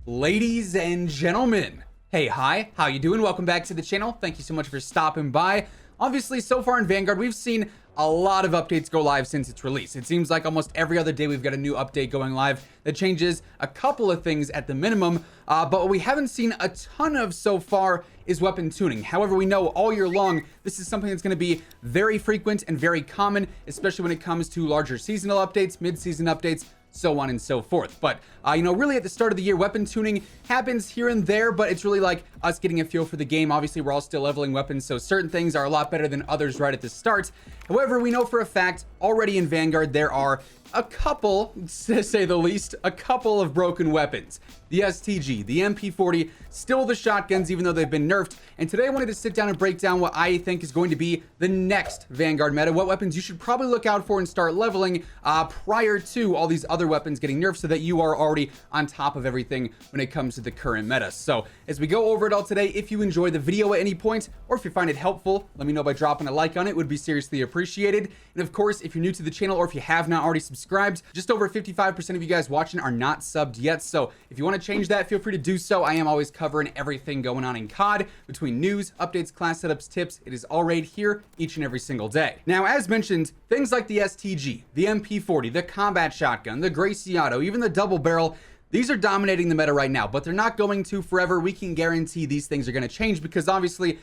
Ladies and gentlemen, hey, hi, how you doing? Welcome back to the channel. Thank you so much for stopping by. Obviously, so far in Vanguard, we've seen a lot of updates go live since its release. It seems like almost every other day we've got a new update going live that changes a couple of things at the minimum, but what we haven't seen a ton of so far is weapon tuning. However, we know all year long, this is something that's going to be very frequent and very common, especially when it comes to larger seasonal updates, mid-season updates, so on and so forth. But really at the start of the year, weapon tuning happens here and there, but it's really like us getting a feel for the game. Obviously, we're all still leveling weapons, so certain things are a lot better than others right at the start. However, we know for a fact already in Vanguard there are a couple, to say the least, a couple of broken weapons. The STG, the MP40, still the shotguns, even though they've been nerfed. And today I wanted to sit down and break down what I think is going to be the next Vanguard meta, what weapons you should probably look out for and start leveling prior to all these other weapons getting nerfed, so that you are already on top of everything when it comes to the current meta. So as we go over it all today, if you enjoy the video at any point, or if you find it helpful, let me know by dropping a like on it. It would be seriously appreciated. And of course, if you're new to the channel, or if you have not already subscribed, just over 55% of you guys watching are not subbed yet. So if you want to change that, feel free to do so. I am always covering everything going on in COD, between news, updates, class setups, tips. It is all right here each and every single day. Now, as mentioned, things like the STG, the MP40, the combat shotgun, the Gracie Auto, even the double barrel, these are dominating the meta right now, but they're not going to forever. We can guarantee these things are going to change, because obviously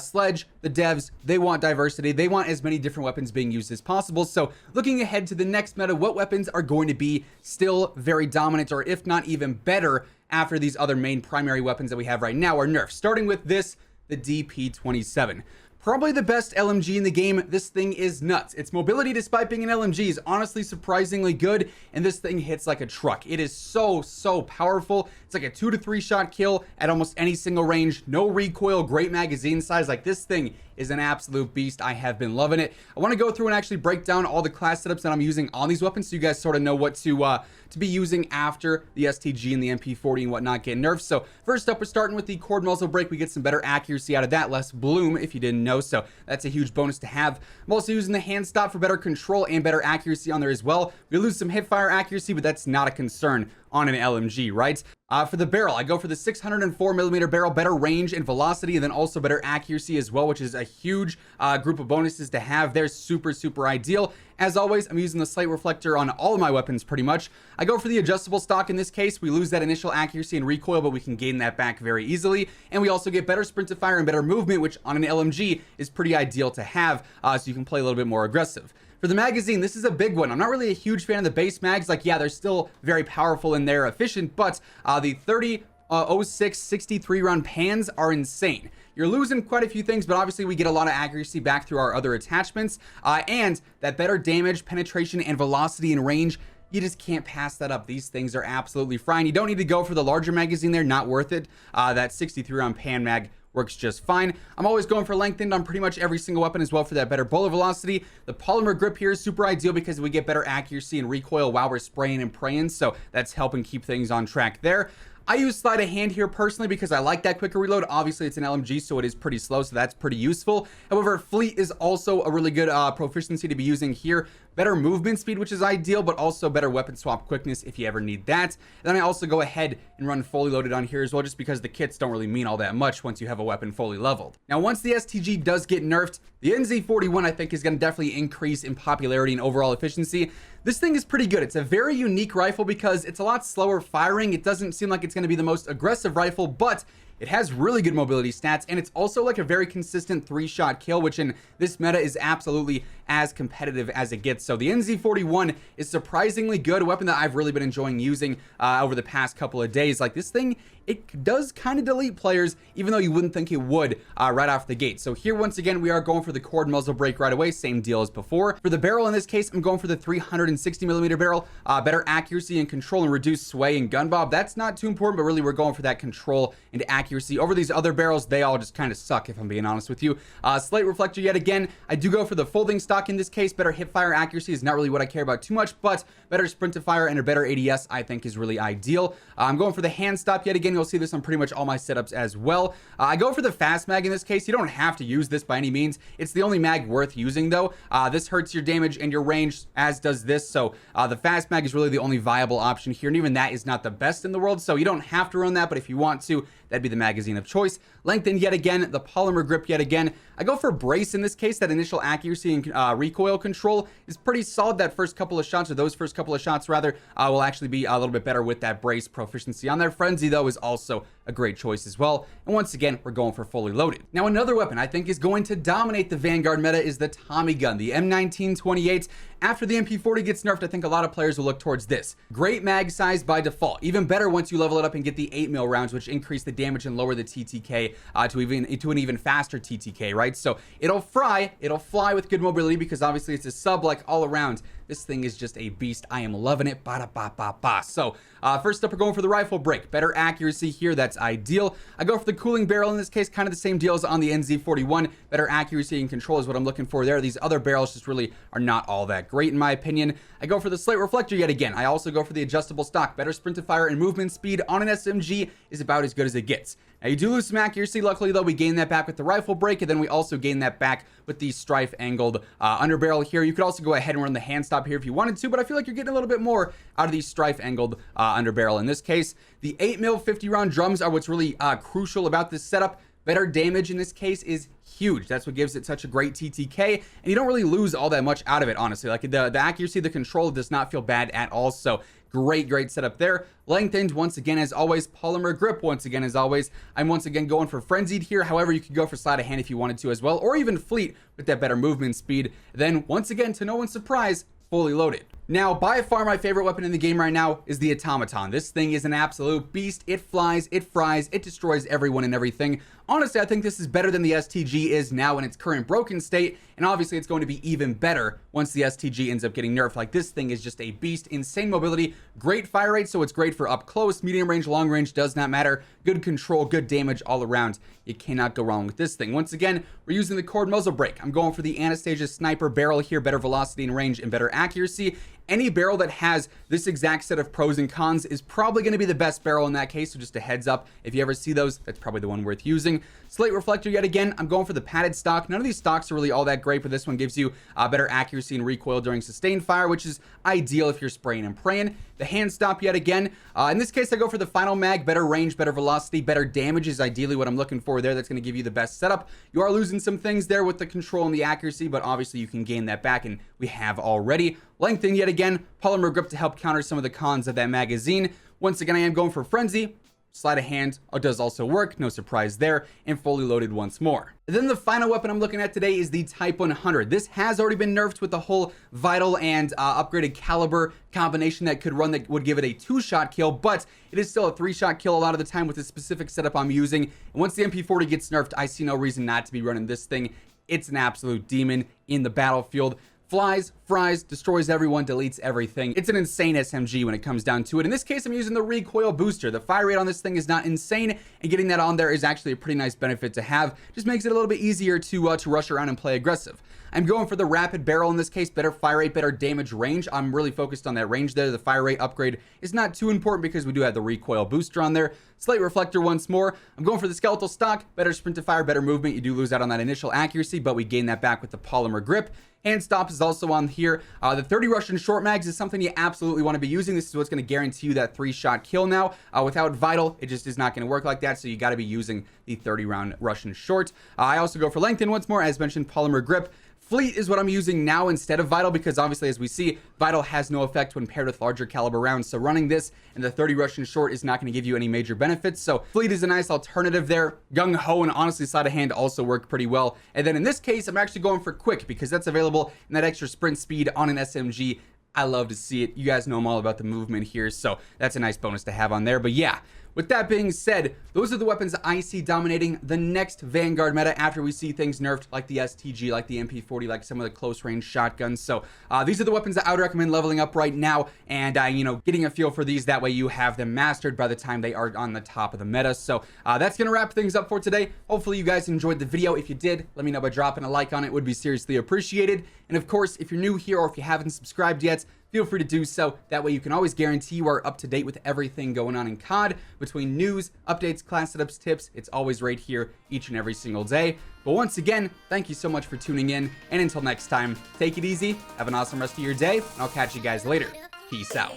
Sledge, the devs, they want diversity. They want as many different weapons being used as possible. So looking ahead to the next meta, what weapons are going to be still very dominant, or if not even better, after these other main primary weapons that we have right now are nerfed? Starting with this, the DP27. Probably the best LMG in the game. This thing is nuts. Its mobility, despite being an LMG, is honestly surprisingly good, and this thing hits like a truck. It is so powerful. It's like a 2 to 3 shot kill at almost any single range. No recoil, great magazine size. Like, this thing is an absolute beast. I have been loving it. I want to go through and actually break down all the class setups that I'm using on these weapons, so you guys sort of know what to be using after the STG and the MP40 and whatnot get nerfed. So first up, we're starting with the cord muzzle brake. We get some better accuracy out of that, less bloom if you didn't know, so that's a huge bonus to have. I'm also using the hand stop for better control and better accuracy on there as well. We lose some hip fire accuracy, but that's not a concern on an LMG, right? For the barrel, I go for the 604mm barrel, better range and velocity, and then also better accuracy as well, which is a huge group of bonuses to have. They're super ideal. As always, I'm using the sight reflector on all of my weapons pretty much. I go for the adjustable stock in this case. We lose that initial accuracy and recoil, but we can gain that back very easily. And we also get better sprint to fire and better movement, which on an LMG is pretty ideal to have, so you can play a little bit more aggressive. For the magazine, this is a big one. I'm not really a huge fan of the base mags. Like, yeah, they're still very powerful and they're efficient, but the 30-06 63 round pans are insane. You're losing quite a few things, but obviously we get a lot of accuracy back through our other attachments, and that better damage, penetration, and velocity and range. You just can't pass that up. These things are absolutely fine. You don't need to go for the larger magazine. They're not worth it. That 63 round pan mag works just fine. I'm always going for lengthened on pretty much every single weapon as well for that better bullet velocity. The polymer grip here is super ideal because we get better accuracy and recoil while we're spraying and praying, so that's helping keep things on track there. I use sleight of hand here personally because I like that quicker reload. Obviously, it's an LMG, so it is pretty slow, so that's pretty useful. However, fleet is also a really good proficiency to be using here. Better movement speed, which is ideal, but also better weapon swap quickness if you ever need that. And then I also go ahead and run fully loaded on here as well, just because the kits don't really mean all that much once you have a weapon fully leveled. Now, once the STG does get nerfed, the NZ41 I think is going to definitely increase in popularity and overall efficiency. This thing is pretty good. It's a very unique rifle because it's a lot slower firing. It doesn't seem like it's going to be the most aggressive rifle, but it has really good mobility stats, and it's also like a very consistent 3-shot kill, which in this meta is absolutely as competitive as it gets. So the NZ41 is surprisingly good, a weapon that I've really been enjoying using over the past couple of days. Like, this thing, it does kind of delete players, even though you wouldn't think it would right off the gate. So here, once again, we are going for the cord muzzle brake right away, same deal as before. For the barrel in this case, I'm going for the 360mm barrel, better accuracy and control and reduced sway and gun bob. That's not too important, but really we're going for that control and accuracy accuracy over these other barrels. They all just kind of suck, if I'm being honest with you. Slate reflector yet again. I do go for the folding stock in this case. Better hip fire accuracy is not really what I care about too much, but better sprint to fire and a better ADS I think is really ideal. I'm going for the hand stop yet again. You'll see this on pretty much all my setups as well. I go for the fast mag in this case. You don't have to use this by any means. It's the only mag worth using though. This hurts your damage and your range, as does this. So the fast mag is really the only viable option here, and even that is not the best in the world. So you don't have to run that, but if you want to, that'd be the magazine of choice. Lengthen yet again, the polymer grip yet again. I go for brace in this case. That initial accuracy and recoil control is pretty solid. That first couple of shots, or those first couple of shots rather, will actually be a little bit better with that brace proficiency on there. Frenzy though is also a great choice as well. And once again, we're going for fully loaded. Now another weapon I think is going to dominate the Vanguard meta is the Tommy gun, the M1928. After the MP40 gets nerfed, I think a lot of players will look towards this. Great mag size by default. Even better once you level it up and get the 8mm rounds, which increase the damage and lower the TTK to an even faster TTK, right? So it'll fly with good mobility because obviously it's a sub like all around. This thing is just a beast. I am loving it. Ba-da-ba-ba-ba. So first up, we're going for the rifle break. Better accuracy here. That's ideal. I go for the cooling barrel in this case. Kind of the same deal as on the NZ41. Better accuracy and control is what I'm looking for there. These other barrels just really are not all that great in my opinion. I go for the slate reflector yet again. I also go for the adjustable stock. Better sprint to fire and movement speed on an SMG is about as good as it gets. Now you do lose some accuracy. Luckily though, we gain that back with the rifle break, and then we also gain that back with the strife angled underbarrel here. You could also go ahead and run the hand stop here if you wanted to, but I feel like you're getting a little bit more out of the strife angled underbarrel in this case. The 8mm 50 round drums are what's really crucial about this setup. Better damage in this case is huge. That's what gives it such a great TTK, and you don't really lose all that much out of it, honestly. Like the accuracy, the control does not feel bad at all. So great setup there. Lengthened once again as always. Polymer grip once again as always. I'm once again going for frenzied here. However, you could go for sleight of hand if you wanted to as well, or even fleet with that better movement speed. Then once again, to no one's surprise, fully loaded. Now, by far my favorite weapon in the game right now is the Automaton. This thing is an absolute beast. It flies, it fries, it destroys everyone and everything. Honestly, I think this is better than the STG is now in its current broken state, and obviously it's going to be even better once the STG ends up getting nerfed. Like, this thing is just a beast. Insane mobility, great fire rate, so it's great for up close, medium range, long range, does not matter. Good control, good damage all around. You cannot go wrong with this thing. Once again, we're using the cord muzzle brake. I'm going for the Anastasia sniper barrel here. Better velocity and range and better accuracy. Any barrel that has this exact set of pros and cons is probably going to be the best barrel in that case, so just a heads up. If you ever see those, that's probably the one worth using. Slate reflector yet again. I'm going for the padded stock. None of these stocks are really all that great, but this one gives you better accuracy and recoil during sustained fire, which is ideal if you're spraying and praying. The hand stop yet again. In this case, I go for the final mag. Better range, better velocity, better damage is ideally what I'm looking for there. That's going to give you the best setup. You are losing some things there with the control and the accuracy, but obviously you can gain that back, and we have already. Lengthen yet again. Polymer grip to help counter some of the cons of that magazine. Once again, I am going for frenzy. Sleight of hand does also work, no surprise there, and fully loaded once more. And then the final weapon I'm looking at today is the Type 100. This has already been nerfed with the whole vital and upgraded caliber combination that would give it a 2-shot kill, but it is still a 3-shot kill a lot of the time with the specific setup I'm using. And once the MP40 gets nerfed, I see no reason not to be running this thing. It's an absolute demon in the battlefield. Flies, fries, destroys everyone, deletes everything. It's an insane SMG when it comes down to it. In this case, I'm using the recoil booster. The fire rate on this thing is not insane, and getting that on there is actually a pretty nice benefit to have. Just makes it a little bit easier to rush around and play aggressive. I'm going for the rapid barrel in this case. Better fire rate, better damage range. I'm really focused on that range there. The fire rate upgrade is not too important because we do have the recoil booster on there. Slate reflector once more. I'm going for the skeletal stock. Better sprint to fire, better movement. You do lose out on that initial accuracy, but we gain that back with the polymer grip. Hand stop is also on here. The 30 Russian short mags is something you absolutely want to be using. This is what's going to guarantee you that 3-shot kill now. Without vital, it just is not going to work like that, so you got to be using the 30 round Russian short. I also go for lengthen once more, as mentioned, polymer grip. Fleet is what I'm using now instead of Vital because obviously, as we see, Vital has no effect when paired with larger caliber rounds. So running this and the 30 Russian short is not going to give you any major benefits. So Fleet is a nice alternative there. Gung Ho and honestly sleight of hand also work pretty well. And then in this case, I'm actually going for Quick because that's available in that extra sprint speed on an SMG. I love to see it. You guys know I'm all about the movement here, so that's a nice bonus to have on there. But yeah, with that being said, those are the weapons I see dominating the next Vanguard meta after we see things nerfed like the STG, like the MP40, like some of the close range shotguns. So these are the weapons that I would recommend leveling up right now and, you know, getting a feel for these. That way you have them mastered by the time they are on the top of the meta. So that's going to wrap things up for today. Hopefully you guys enjoyed the video. If you did, let me know by dropping a like on it. It would be seriously appreciated. And of course, if you're new here or if you haven't subscribed yet, feel free to do so. That way you can always guarantee you are up to date with everything going on in COD, between news, updates, class setups, tips. It's always right here each and every single day. But once again, thank you so much for tuning in. And until next time, take it easy, have an awesome rest of your day, and I'll catch you guys later. Peace out.